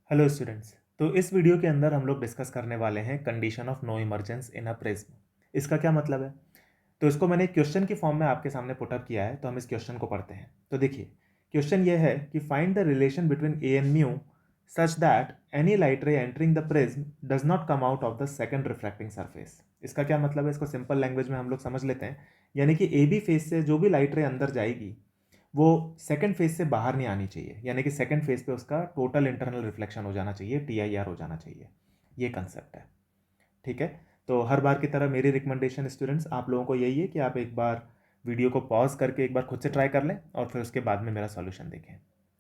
Hello students. तो इस video के अंदर हम लोग डिस्कस करने वाले हैं condition of no emergence in a prism. इसका क्या मतलब है? तो इसको मैंने क्वेश्चन की फॉर्म में आपके सामने पुटअप किया है, तो हम इस क्वेश्चन को पढ़ते हैं। तो देखिए, क्वेश्चन ये है कि find the relation between A and mu such that any light रे entering the prism does not come out of the second refracting surface. इसका क्या मतलब है? इसको सिंपल लैंग्वेज में हम लोग समझ लेते हैं। यानी कि ए बी फेस से जो भी लाइट रे अंदर जाएगी वो सेकंड फेज से बाहर नहीं आनी चाहिए, यानी कि सेकंड फेज पे उसका टोटल इंटरनल रिफ्लेक्शन हो जाना चाहिए, TIR हो जाना चाहिए। ये कंसेप्ट है। ठीक है। तो हर बार की तरह मेरी रिकमेंडेशन स्टूडेंट्स आप लोगों को यही है कि आप एक बार वीडियो को पॉज करके एक बार खुद से ट्राई कर लें और फिर उसके बाद में मेरा सॉल्यूशन देखें।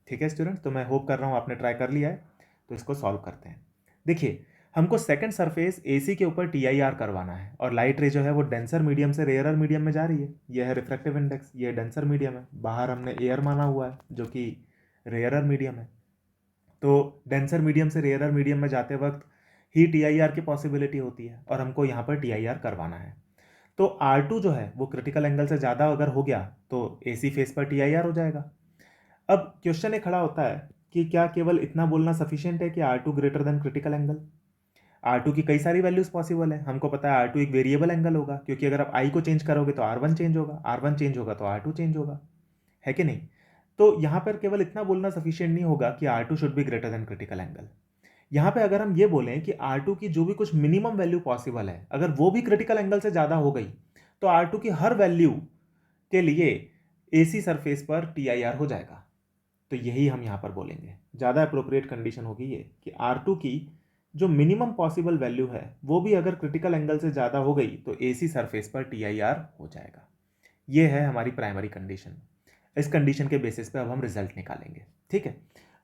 ठीक है स्टूडेंट्स, तो मैं होप कर रहा हूँ आपने ट्राई कर लिया है। तो इसको सॉल्व करते हैं। देखिए, हमको सेकंड सरफेस AC के ऊपर TIR करवाना है और लाइट रे जो है वो डेंसर मीडियम से रेयरर मीडियम में जा रही है। ये है रिफ्रैक्टिव इंडेक्स, ये डेंसर मीडियम है, बाहर हमने एयर माना हुआ है जो कि रेयरर मीडियम है। तो डेंसर मीडियम से रेयरर मीडियम में जाते वक्त ही TIR की पॉसिबिलिटी होती है और हमको यहाँ पर TIR करवाना है। तो R2 जो है वो क्रिटिकल एंगल से ज़्यादा अगर हो गया तो AC फेस पर TIR हो जाएगा। अब क्वेश्चन ये खड़ा होता है कि क्या केवल इतना बोलना सफिशियंट है कि R2 greater than critical angle? R2 की कई सारी वैल्यूज पॉसिबल है। हमको पता है R2 एक वेरिएबल एंगल होगा, क्योंकि अगर आप I को चेंज करोगे तो R1 चेंज होगा, R1 चेंज होगा तो R2 चेंज होगा, है कि नहीं? तो यहाँ पर केवल इतना बोलना सफिशियंट नहीं होगा कि R2 should be greater than critical angle. यहाँ पे अगर हम ये बोलें कि R2 की जो भी कुछ मिनिमम वैल्यू पॉसिबल है, अगर वो भी क्रिटिकल एंगल से ज़्यादा हो गई तो R2 की हर वैल्यू के लिए AC सरफेस पर TIR हो जाएगा। तो यही हम यहाँ पर बोलेंगे, ज़्यादा अप्रोप्रिएट कंडीशन होगी ये कि R2 की जो मिनिमम पॉसिबल वैल्यू है वो भी अगर क्रिटिकल एंगल से ज़्यादा हो गई तो AC सरफेस पर TIR हो जाएगा। ये है हमारी प्राइमरी कंडीशन। इस कंडीशन के बेसिस पे अब हम रिजल्ट निकालेंगे। ठीक है।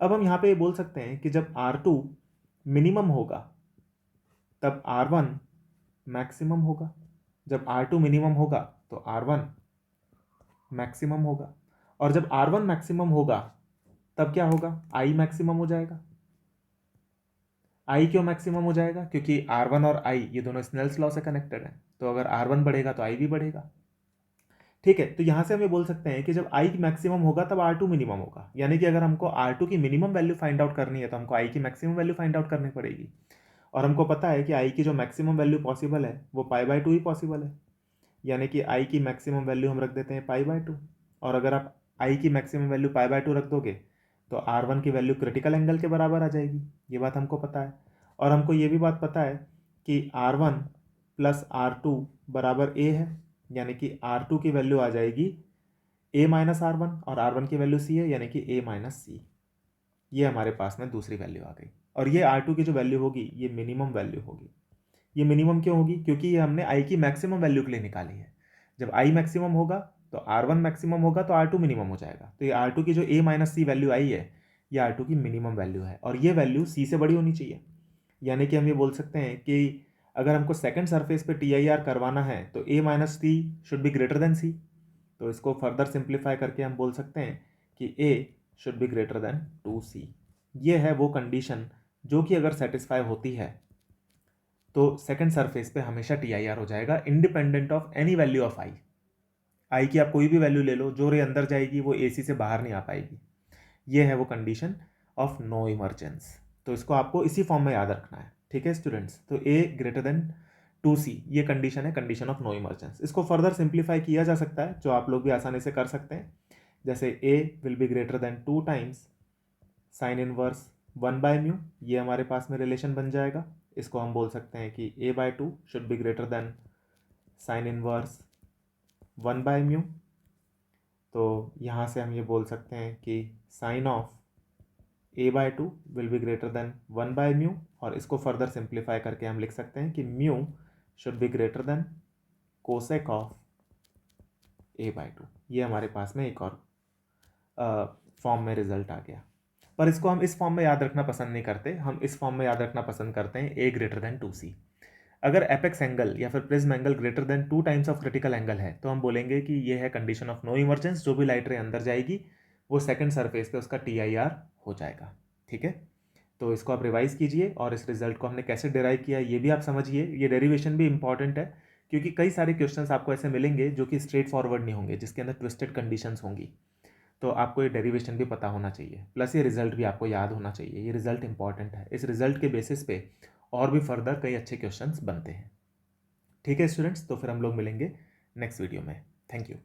अब हम यहाँ पे बोल सकते हैं कि जब R2 मिनिमम होगा तब R1 मैक्सिमम होगा। जब R2 मिनिमम होगा तो R1 मैक्सिमम होगा। और जब R1 मैक्सिमम होगा तब क्या होगा? I मैक्सिमम हो जाएगा। I क्यों मैक्सिमम हो जाएगा? क्योंकि R1 और I ये दोनों स्नेल्स लॉ से कनेक्टेड हैं, तो अगर R1 बढ़ेगा तो I भी बढ़ेगा। ठीक है। तो यहां से हम ये बोल सकते हैं कि जब I मैक्सिमम होगा तब R2 मिनिमम होगा। यानी कि अगर हमको R2 की मिनिमम वैल्यू फाइंड आउट करनी है तो हमको I की मैक्सिमम वैल्यू फाइंड आउट करनी पड़ेगी। और हमको पता है कि I की जो मैक्सिमम वैल्यू पॉसिबल है वो π/2 ही पॉसिबल है। यानी कि I की मैक्सिमम वैल्यू हम रख देते हैं π/2। और अगर आप I की मैक्सिमम वैल्यू π/2 रख दोगे तो R1 की वैल्यू क्रिटिकल एंगल के बराबर आ जाएगी। ये बात हमको पता है। और हमको ये भी बात पता है कि R1 प्लस R2 बराबर A है। यानी कि R2 की वैल्यू आ जाएगी A माइनस R1 और R1 की वैल्यू C है, यानी कि A माइनस C। ये हमारे पास में दूसरी वैल्यू आ गई। और ये R2 की जो वैल्यू होगी ये मिनिमम वैल्यू होगी। ये मिनिमम क्यों होगी? क्योंकि ये हमने I की मैक्सिमम वैल्यू के लिए निकाली है। जब I मैक्सिमम होगा तो R1 मैक्सिमम होगा तो R2 मिनिमम हो जाएगा। तो ये R2 की जो A माइनस C वैल्यू आई है ये R2 की मिनिमम वैल्यू है और ये वैल्यू C से बड़ी होनी चाहिए। यानी कि हम ये बोल सकते हैं कि अगर हमको सेकंड सरफेस पे TIR करवाना है तो A minus C should be greater then C। तो इसको फर्दर सिंप्लीफाई करके हम बोल सकते हैं कि A should be greater then 2C। ये है वो कंडीशन जो कि अगर सेटिस्फाई होती है तो सेकंड सरफेस पे हमेशा TIR हो जाएगा, independent of any value of i की आप कोई भी वैल्यू ले लो, जो रे अंदर जाएगी वो AC से बाहर नहीं आ पाएगी। ये है वो कंडीशन ऑफ नो इमरजेंस। तो इसको आपको इसी फॉर्म में याद रखना है। ठीक है स्टूडेंट्स, तो A ग्रेटर देन 2C ये कंडीशन है, कंडीशन ऑफ नो इमरजेंस। इसको फर्दर सिंप्लीफाई किया जा सकता है, जो आप लोग भी आसानी से कर सकते हैं। जैसे A will be greater than 2 times sine inverse 1/μ, ये हमारे पास में रिलेशन बन जाएगा। इसको हम बोल सकते हैं कि A/2 should be greater than sine inverse 1/μ। तो यहाँ से हम ये बोल सकते हैं कि sine of A/2 will be greater than 1/μ। और इसको फर्दर सिंप्लीफाई करके हम लिख सकते हैं कि mu should be greater then cosec of A/2। ये हमारे पास में एक और फॉर्म में रिजल्ट आ गया। पर इसको हम इस फॉर्म में याद रखना पसंद नहीं करते, हम इस फॉर्म में याद रखना पसंद करते हैं A ग्रेटर देन 2C। अगर एपेक्स एंगल या फिर prism angle greater than 2 times of critical angle है तो हम बोलेंगे कि ये है कंडीशन ऑफ नो इमरजेंस। जो भी लाइट रे अंदर जाएगी वो सेकंड सरफेस पे उसका TIR हो जाएगा। ठीक है। तो इसको आप रिवाइज कीजिए और इस रिजल्ट को हमने कैसे डिराइव किया ये भी आप समझिए। ये डेरिवेशन भी इंपॉर्टेंट है, क्योंकि कई सारे क्वेश्चंस आपको ऐसे मिलेंगे जो कि स्ट्रेट फॉरवर्ड नहीं होंगे, जिसके अंदर ट्विस्टेड कंडीशंस होंगी। तो आपको ये डेरिवेशन भी पता होना चाहिए, प्लस ये रिजल्ट भी आपको याद होना चाहिए। ये रिजल्ट इंपॉर्टेंट है, इस रिजल्ट के बेसिस पे और भी फर्दर कई अच्छे क्वेश्चंस बनते हैं। ठीक है स्टूडेंट्स, तो फिर हम लोग मिलेंगे नेक्स्ट वीडियो में। Thank you.